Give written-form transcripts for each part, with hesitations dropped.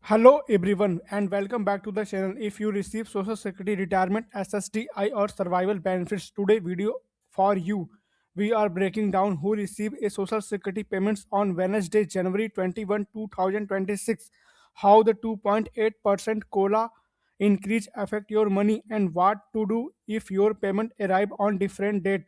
Hello everyone and welcome back to the channel. If you receive Social Security retirement SSDI or survival benefits, today video for you. We are breaking down who receive a Social Security payments on Wednesday, January 21, 2026, how the 2.8% COLA increase affect your money and what to do if your payment arrive on different date.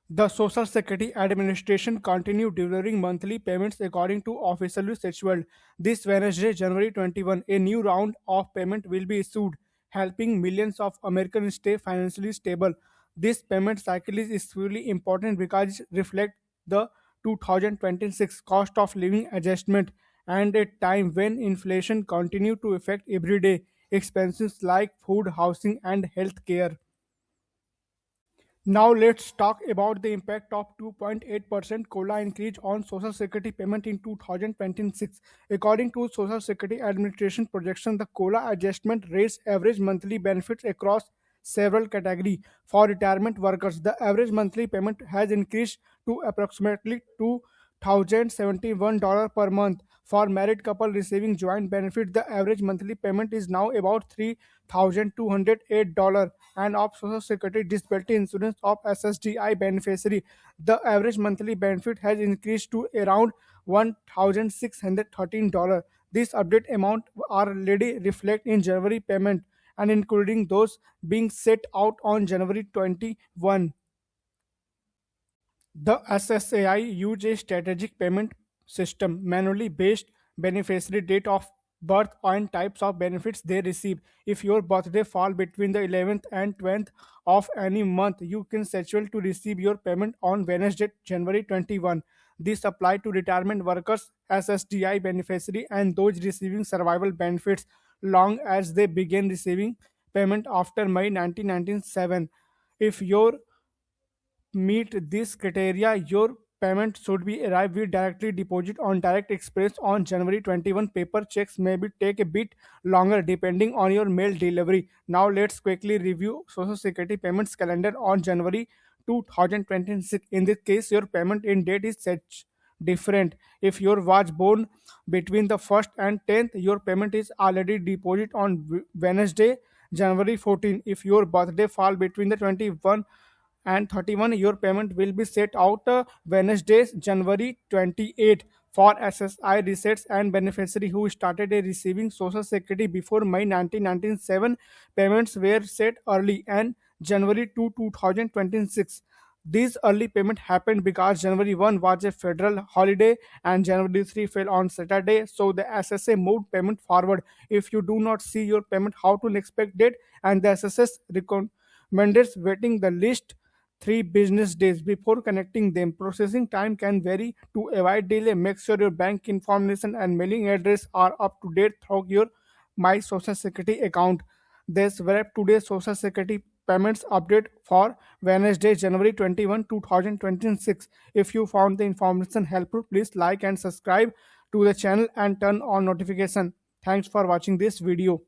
The Social Security Administration continued delivering monthly payments according to officially scheduled. This Wednesday, January 21, a new round of payment will be issued, helping millions of Americans stay financially stable. This payment cycle is extremely important because it reflects the 2026 cost of living adjustment and a time when inflation continued to affect everyday expenses like food, housing, and health care. Now let's talk about the impact of 2.8% COLA increase on Social Security payment in 2026. According to Social Security Administration projection, the COLA adjustment raised average monthly benefits across several categories. For retirement workers, the average monthly payment has increased to approximately $2,071 per month. For married couple receiving joint benefit, the average monthly payment is now about $3,208, and of Social Security Disability Insurance of SSDI beneficiary, the average monthly benefit has increased to around $1,613. This update amount are already reflected in January payment and including those being set out on January 21. The SSAI use a strategic payment system, manually based beneficiary date of birth and types of benefits they receive. If your birthday fall between the 11th and 20th of any month, you can schedule to receive your payment on Wednesday, January 21. This apply to retirement workers, SSDI beneficiary, and those receiving survival benefits long as they begin receiving payment after May 1997. If your meet this criteria, your payment should be arrived with directly deposit on Direct Express on January 21. Paper checks may be take a bit longer depending on your mail delivery. Now let's quickly review Social Security payments calendar on January 2026. In this case, your payment in date is set different. If you was born between the 1st and 10th, your payment is already deposit on Wednesday, January 14. If your birthday fall between the 21 and 31, your payment will be set out Wednesdays, January 28. For SSI receipts and beneficiary who started receiving Social Security before May 1997, payments were set early and January 2, 2026. These early payment happened because January 1 was a federal holiday and January 3 fell on Saturday, so the SSA moved payment forward. If you do not see your payment, how to expect date, and the SSS recommends waiting the list 3 business days before connecting them. Processing time can vary. To avoid delay, make sure your bank information and mailing address are up to date through your My Social Security account. This wrap today's Social Security payments update for Wednesday, January 21, 2026. If you found the information helpful, please like and subscribe to the channel and turn on notification. Thanks for watching this video.